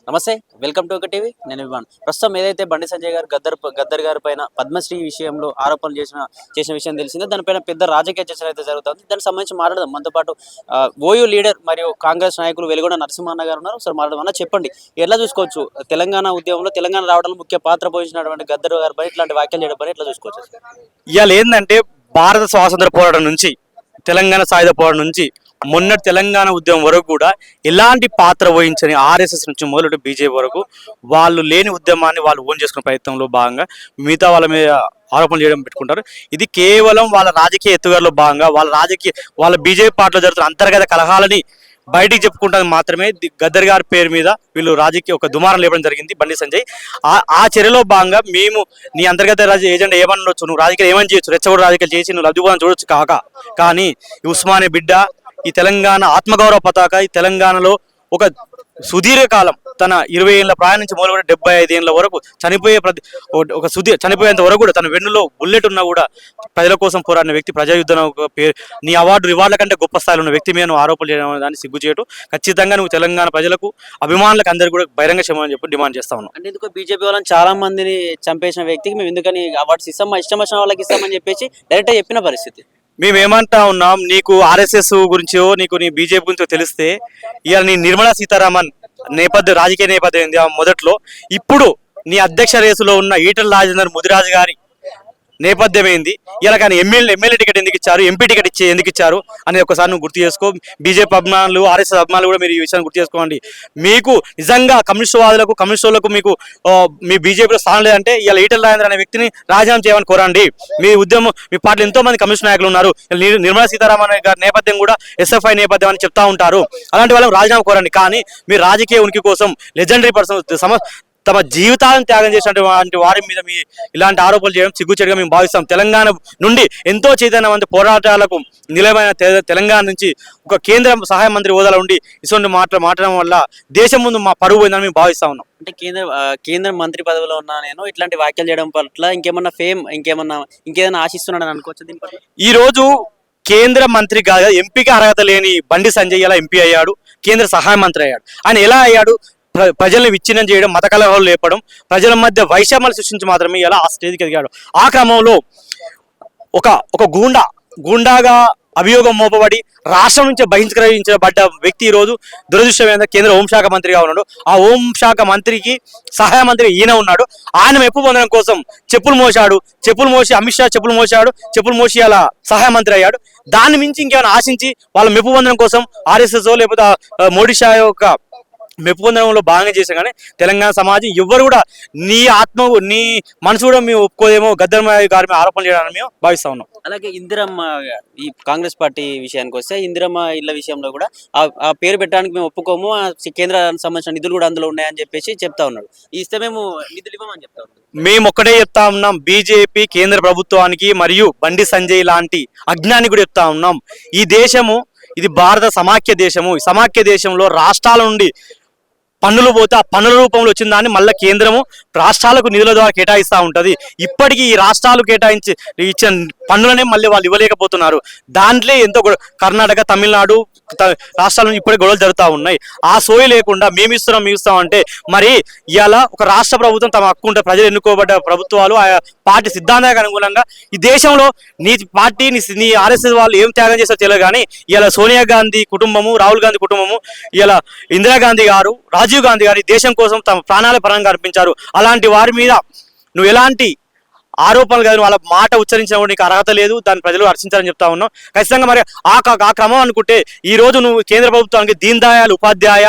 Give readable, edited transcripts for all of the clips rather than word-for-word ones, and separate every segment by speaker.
Speaker 1: నమస్తే, welcome to ఒక TV. నేను విమాన్. ప్రస్తుతం ఏదైతే బండి సంజయ్ గారు గద్దర్ గారి పైన పద్మశ్రీ విషయంలో ఆరోపణలు చేసిన విషయం తెలిసిందే. దానిపైన పెద్ద రాజకీయ చర్చ అయితే జరుగుతుంది. దానికి సంబంధించి మాట్లాడదాం. మనతో పాటు ఓయూ లీడర్ మరియు కాంగ్రెస్ నాయకులు వెలుగొండ నరసింహన్న గారు ఉన్నారు. ఒకసారి మాట్లాడమన్నా చెప్పండి, ఎట్లా చూసుకోవచ్చు తెలంగాణ ఉద్యమంలో తెలంగాణ రావడంలో ముఖ్య పాత్ర పోషించినటువంటి గద్దర్ గారి పైన ఇట్లాంటి వ్యాఖ్యలు చేయడం పైన ఎట్లా చూసుకోవచ్చు?
Speaker 2: ఇవాళ ఏంటంటే భారత స్వాతంత్ర పోరాటం నుంచి తెలంగాణ సాయుధ పోరాటం నుంచి మొన్నటి తెలంగాణ ఉద్యమం వరకు కూడా ఎలాంటి పాత్ర వహించని ఆర్ఎస్ఎస్ నుంచి మొదలు బీజేపీ వరకు వాళ్ళు లేని ఉద్యమాన్ని వాళ్ళు ఓన్ చేసుకునే ప్రయత్నంలో భాగంగా మిగతా వాళ్ళ మీద ఆరోపణలు చేయడం పెట్టుకుంటారు. ఇది కేవలం వాళ్ళ రాజకీయ ఎత్తుగడలో భాగంగా వాళ్ళ బీజేపీ పార్టీలో జరుగుతున్న అంతర్గత కలహాలని బయటికి చెప్పుకుంటానికి మాత్రమే గద్దర్ గారి పేరు మీద వీళ్ళు రాజకీయ ఒక దుమారం లేపడం జరిగింది. బండి సంజయ్ ఆ చర్యలో భాగంగా మేము నీ అంతర్గత రాజకీయ ఏజెండా ఏమనొచ్చు, నువ్వు రాజకీయాలు ఏమని చేయొచ్చు, రెచ్చగొడ రాజకీయాలు చేసి నువ్వు లబ్ధిపోవాలని చూడొచ్చు కానీ ఈ ఉస్మానియా బిడ్డ, ఈ తెలంగాణ ఆత్మగౌరవ పతాక, ఈ తెలంగాణలో ఒక సుదీర్ఘకాలం తన 20 ఏళ్ళ ప్రాయం నుంచి మొదలు 75 ఏళ్ళ వరకు చనిపోయేంత వరకు కూడా తన వెన్నులో బుల్లెట్ ఉన్నా కూడా ప్రజల కోసం పోరాడిన వ్యక్తి, ప్రజాయుద్ధం పేరు నీ రివార్డుల కంటే గొప్ప స్థాయిలో ఉన్న వ్యక్తి మీద ఆరోపణలు చేయడం దాన్ని సిగ్గు చేయటం. ఖచ్చితంగా నువ్వు తెలంగాణ ప్రజలకు, అభిమానులకు అందరికీ కూడా బహిరంగ క్షమాపణ చెప్పి డిమాండ్ చేస్తా ఉన్నాం.
Speaker 1: అంటే ఎందుకు బీజేపీ వాళ్ళని చాలా మందిని చంపేసిన వ్యక్తికి మేము ఎందుకని అవార్డ్స్ ఇస్తాం, ఇష్టం వచ్చిన వాళ్ళకి ఇస్తామని చెప్పేసి డైరెక్ట్గా చెప్పిన పరిస్థితి.
Speaker 2: మేమేమంటా ఉన్నాం, నీకు ఆర్ఎస్ఎస్ గురించో నీకు నీ బీజేపీ గురించో తెలిస్తే ఇవాళ నీ నిర్మలా సీతారామన్ రాజకీయ నేపథ్యం ఏంది మొదట్లో, ఇప్పుడు నీ అధ్యక్ష రేసులో ఉన్న ఈటల రాజేందర్ ముదిరాజు గారి నేపథ్యం ఏంది, ఇలా కానీ ఎమ్మెల్యే టికెట్ ఎందుకు ఇచ్చారు, ఎంపీ టికెట్ ఎందుకు ఇచ్చారు అనేది ఒకసారి నువ్వు గుర్తు చేసుకో. బీజేపీ అభిమానులు, ఆర్ఎస్ఎస్ అభిమానులు కూడా మీరు ఈ విషయాన్ని గుర్తు చేసుకోండి. మీకు నిజంగా కమ్యూనిస్టులకు మీకు మీ బీజేపీలో స్థానం లేదంటే ఇలా ఈటల రాజేందర్ అనే వ్యక్తిని రాజీనామా చేయమని కోరండి. మీ పార్టీలో ఎంతో మంది కమ్యూనిస్ట్ నాయకులు ఉన్నారు. నిర్మలా సీతారామన్ గారి నేపథ్యం కూడా ఎస్ఎఫ్ఐ నేపథ్యం అని చెప్తా ఉంటారు. అలాంటి వాళ్ళకి రాజీనామా కోరండి. కానీ మీ రాజకీయ ఉనికి కోసం లెజెండరీ పర్సన్ తమ జీవితాలను త్యాగం చేసినటువంటి వారి మీద మీ ఇలాంటి ఆరోపణలు చేయడం సిగ్గుచేటుగా మేము భావిస్తాం. తెలంగాణ నుండి ఎంతో చైతన్యవంత పోరాటాలకు నిలమైన తెలంగాణ నుంచి ఒక కేంద్ర సహాయ మంత్రి హోదాలో ఉండి ఇటువంటి మాట్లాడడం వల్ల దేశం ముందు మా పరువు పోయిందని మేము భావిస్తా ఉన్నాం.
Speaker 1: అంటే కేంద్ర మంత్రి పదవిలో ఉన్నా నేను ఇట్లాంటి వ్యాఖ్యలు చేయడం పట్ల ఇంకేదైనా ఆశిస్తున్నాడని అనుకోవచ్చు దీని పట్ల?
Speaker 2: ఈ రోజు కేంద్ర మంత్రి కాదు, ఎంపీకి అర్హత లేని బండి సంజయ్ ఎలా ఎంపీ అయ్యాడు, కేంద్ర సహాయ మంత్రి అయ్యాడు. ఆయన ఎలా అయ్యాడు? ప్రజల్ని విచ్ఛిన్నం చేయడం, మత కలహాలు లేపడం, ప్రజల మధ్య వైషమ్యాలు సృష్టించి మాత్రమే ఇలా ఆ స్టేజ్కి ఎదిగాడు. ఆ క్రమంలో ఒక గూండాగా అభియోగం మోపబడి రాష్ట్రం నుంచి బహిష్కరించబడ్డ వ్యక్తి ఈ రోజు దురదృష్టమైన కేంద్ర హోంశాఖ మంత్రిగా ఉన్నాడు. ఆ హోంశాఖ మంత్రికి సహాయ మంత్రి ఈయన ఉన్నాడు. ఆయన మెప్పు పొందడం కోసం చెప్పులు మోసి అమిత్ షా చెప్పులు మోసి అలా సహాయ మంత్రి అయ్యాడు. దాన్ని మించి ఇంకేమైనా ఆశించి వాళ్ళ మెప్పు పొందడం కోసం ఆర్ఎస్ఎస్ లేకపోతే మోడీ షా యొక్క మెప్పు పొందడంలో భాగంగా చేశాం. కానీ తెలంగాణ సమాజం ఎవ్వరు కూడా నీ మనసు కూడా మేము ఒప్పుకోదేమో గద్దర్ గారి మీద ఆరోపణలు చేయడానికి మేము భావిస్తా ఉన్నాం.
Speaker 1: అలాగే ఇందిరమ్మ, ఈ కాంగ్రెస్ పార్టీ విషయానికి వస్తే ఇందిరమ్మ ఇళ్ల విషయంలో కూడా ఆ పేరు పెట్టడానికి మేము ఒప్పుకోము, కేంద్రానికి సంబంధించిన నిధులు కూడా అందులో ఉన్నాయని చెప్పేసి చెప్తా ఉన్నాడు. ఇస్తే మేము నిధులు ఇవ్వమని చెప్తా ఉన్నాం.
Speaker 2: మేము ఒక్కటే చెప్తా ఉన్నాం, బీజేపీ కేంద్ర ప్రభుత్వానికి మరియు బండి సంజయ్ లాంటి అజ్ఞాని కూడా చెప్తా ఉన్నాం, ఈ దేశము ఇది భారత సమాఖ్య దేశము. ఈ సమాఖ్య దేశంలో రాష్ట్రాల నుండి పన్నులు పోతే ఆ పన్నుల రూపంలో వచ్చిన దాన్ని మళ్ళీ కేంద్రము రాష్ట్రాలకు నిధుల ద్వారా కేటాయిస్తూ ఉంటుంది. ఇప్పటికీ ఈ రాష్ట్రాలు ఇచ్చిన పన్నులనే మళ్ళీ వాళ్ళు ఇవ్వలేకపోతున్నారు. దాంట్లో ఎంతో కర్ణాటక, తమిళనాడు రాష్ట్రాల నుంచి ఇప్పటికే గొడవలు జరుగుతూ ఉన్నాయి. ఆ సోయి లేకుండా మేము ఇస్తాం అంటే మరి ఇవాళ ఒక రాష్ట్ర ప్రభుత్వం తమ హక్కు ఉంటే ప్రజలు ఎన్నుకోబడ్డ ప్రభుత్వాలు ఆ పార్టీ సిద్ధాంతానికి అనుగుణంగా ఈ దేశంలో నీ పార్టీ నీ ఆర్ఎస్ఎస్ వాళ్ళు ఏం త్యాగం చేస్తారో తెలియదు. కానీ ఇలా సోనియా గాంధీ కుటుంబము, రాహుల్ గాంధీ కుటుంబము, ఇలా ఇందిరాగాంధీ గారు, రాజీవ్ గాంధీ గారి దేశం కోసం తమ ప్రాణాల పరంగా అర్పించారు. అలాంటి వారి మీద నువ్వు ఎలాంటి ఆరోపణలు కాదు, వాళ్ళ మాట ఉచ్చరించిన నీకు అర్హత లేదు, దాన్ని ప్రజలు హర్షించాలని చెప్తా ఉన్నాం. ఖచ్చితంగా మరి ఆ క్రమం అనుకుంటే ఈ రోజు నువ్వు కేంద్ర ప్రభుత్వానికి దీన్ దయాళ్ ఉపాధ్యాయ,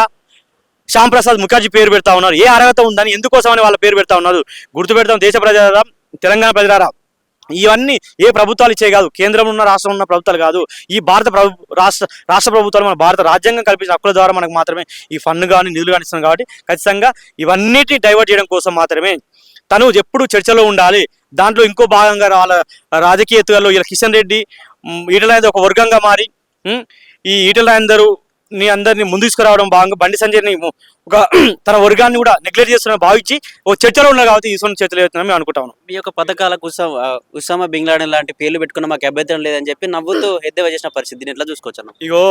Speaker 2: శ్యామ్ ప్రసాద్ ముఖర్జీ పేరు పెడతా ఉన్నారు. ఏ అర్హత ఉందని, ఎందుకోసమని వాళ్ళ పేరు పెడతా ఉన్నారు? గుర్తు పెడతాం, దేశ ప్రజలారా, తెలంగాణ ప్రజలారా, ఇవన్నీ ఏ ప్రభుత్వాలు ఇచ్చే కాదు, కేంద్రంలో ఉన్న రాష్ట్రంలో ఉన్న ప్రభుత్వాలు కాదు, ఈ రాష్ట్ర ప్రభుత్వాలు మన భారత రాజ్యాంగం కల్పించిన హక్కుల ద్వారా మనకు మాత్రమే ఈ ఫండ్ కానీ నిధులు కానీ ఇస్తున్నాం. కాబట్టి ఖచ్చితంగా ఇవన్నిటిని డైవర్ట్ చేయడం కోసం మాత్రమే తను ఎప్పుడు చర్చలో ఉండాలి. దాంట్లో ఇంకో భాగంగా వాళ్ళ రాజకీయ ఎత్తుగడలో ఇలా కిషన్ రెడ్డి, ఈటల రాజేందర్ ఒక వర్గంగా మారి ఈ ఈటల రాజేందర్ నీ అందరినీ ముందు తీసుకురావడం భాగంగా బండి సంజయ్ని ఒక తన వర్గాన్ని కూడా నెగ్లెక్ట్ చేస్తున్న భావించి ఒక చర్చలో ఉన్నారు. కాబట్టి ఈశ్వరుని చర్చలు అవుతున్నాం మేము అనుకుంటాము.
Speaker 1: మీ యొక్క పథకాలకు ఉసామా బిన్ లాడెన్ లాంటి పేర్లు పెట్టుకున్న మాకు అభ్యంతరం లేదని చెప్పి నవ్వుతూ ఎద్దేవా చేసిన పరిస్థితిని ఎట్లా చూసుకోవచ్చు?
Speaker 2: ఇగో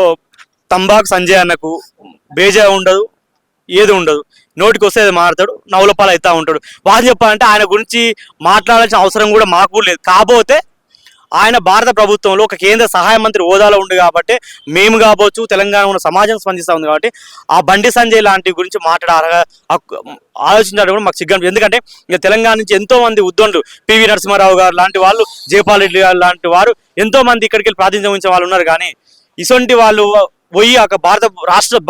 Speaker 2: తంబాకు సంజయ్ అన్నకు బేజా ఉండదు, ఏది ఉండదు, నోటికి వస్తే అది మాట్లాడతాడు, నవ్వులపాలు అవుతా ఉంటాడు. వాళ్ళు చెప్పాలంటే ఆయన గురించి మాట్లాడాల్సిన అవసరం కూడా మాకు లేదు. కాకపోతే ఆయన భారత ప్రభుత్వంలో ఒక కేంద్ర సహాయ మంత్రి హోదాలో ఉంది కాబట్టి మేము కావచ్చు, తెలంగాణ ఉన్న సమాజం స్పందిస్తూ ఉంది కాబట్టి ఆ బండి సంజయ్ లాంటి గురించి ఆలోచించడం కూడా మాకు సిగ్గు. ఎందుకంటే ఇక తెలంగాణ నుంచి ఎంతో మంది ఉద్యోగులు, పివి నరసింహారావు గారు లాంటి వాళ్ళు, జయపాల్ రెడ్డి గారు లాంటి వారు ఎంతో మంది ఇక్కడికి వెళ్ళి ప్రాతినిధ్యం వహించిన వాళ్ళు ఉన్నారు. కానీ ఇటువంటి వాళ్ళు పోయి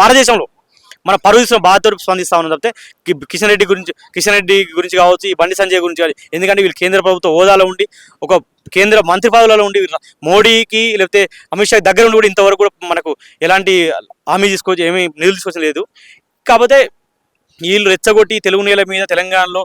Speaker 2: భారతదేశంలో మన పరువు బాధతో స్పందిస్తా ఉన్నారు తప్పితే కిషన్ రెడ్డి గురించి కావచ్చు, ఈ బండి సంజయ్ గురించి కావచ్చు. ఎందుకంటే వీళ్ళు కేంద్ర ప్రభుత్వ హోదాలో ఉండి ఒక కేంద్ర మంత్రి పదవులలో ఉండి మోడీకి లేకపోతే అమిత్ షా దగ్గర ఉండి కూడా ఇంతవరకు కూడా మనకు ఎలాంటి హామీ తీసుకొచ్చి ఏమీ నిధులు తీసుకొచ్చి లేదు. కాకపోతే వీళ్ళు రెచ్చగొట్టి తెలుగు నేల మీద తెలంగాణలో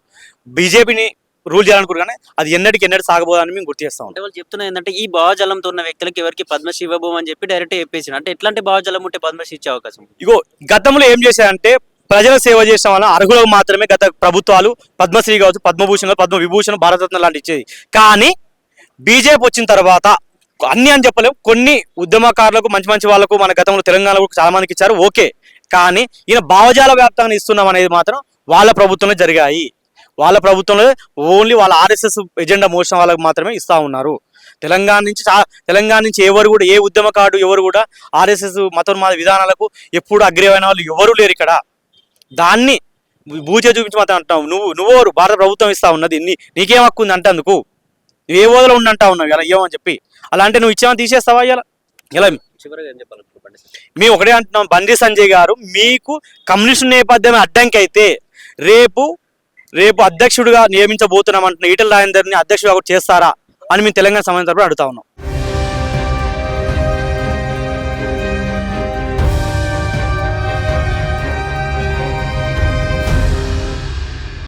Speaker 2: బీజేపీని రూల్ చేయాలనుకుంటారు. కానీ అది ఎన్నటికి సాగబోదని మేము గుర్తు చేస్తాం.
Speaker 1: అంటే వాళ్ళు చెప్తున్నా ఏంటంటే ఈ భావజలంతో ఉన్న వ్యక్తులకి ఎవరికి పద్మశ్రీ ఇవ్వబోమని అని చెప్పి డైరెక్ట్ చెప్పేసి, అంటే ఎట్లాంటి భావజలం ఉంటే పద్మశ్రీ ఇచ్చే అవకాశం?
Speaker 2: ఇగో గతంలో ఏం చేశారంటే ప్రజల సేవ చేసిన వల్ల అర్హులకు మాత్రమే గత ప్రభుత్వాలు పద్మశ్రీ కావచ్చు, పద్మభూషణ్, పద్మ విభూషణ్, భారతరత్న లాంటి ఇచ్చేది. కానీ బీజేపీ వచ్చిన తర్వాత అన్ని అని చెప్పలేము, కొన్ని ఉద్యమకారులకు మంచి వాళ్ళకు మన గతంలో తెలంగాణలో చాలా మందికి ఇచ్చారు, ఓకే. కానీ ఈయన భావజాల వ్యాప్తంగా ఇస్తున్నాం అనేది మాత్రం వాళ్ళ ప్రభుత్వంలో జరిగాయి. వాళ్ళ ప్రభుత్వంలో ఓన్లీ వాళ్ళ ఆర్ఎస్ఎస్ ఎజెండా మోసిన వాళ్ళకి మాత్రమే ఇస్తా ఉన్నారు. తెలంగాణ నుంచి ఎవరు కూడా, ఏ ఉద్యమకారుడు ఎవరు కూడా ఆర్ఎస్ఎస్ మతోన్మాద విధానాలకు ఎప్పుడు అగ్రేవైన వాళ్ళు ఎవరు లేరు ఇక్కడ. దాన్ని బూచే చూపించి మాత్రం అంటావు నువ్వు భారత ప్రభుత్వం ఇస్తా ఉన్నది, నీకేం హక్కు ఉంది అంటే అందుకు నువ్వు ఏ ఓదలో ఉండంటా ఉన్నావు ఇలా ఇవ్వమని చెప్పి. అలా అంటే నువ్వు ఇచ్చామని తీసేస్తావా? ఇలా మేము ఒకటే అంటున్నాం, బండి సంజయ్ గారు మీకు కమ్యూనిస్ట్ నేపథ్యమే అడ్డంకి అయితే రేపు అధ్యక్షుడిగా నియమించబోతున్నాం అంటున్న ఈటెల రాజేందర్ని అధ్యక్షుడిగా చేస్తారా అని మేము తెలంగాణ సమాజం తరపున అడుగుతా ఉన్నాం.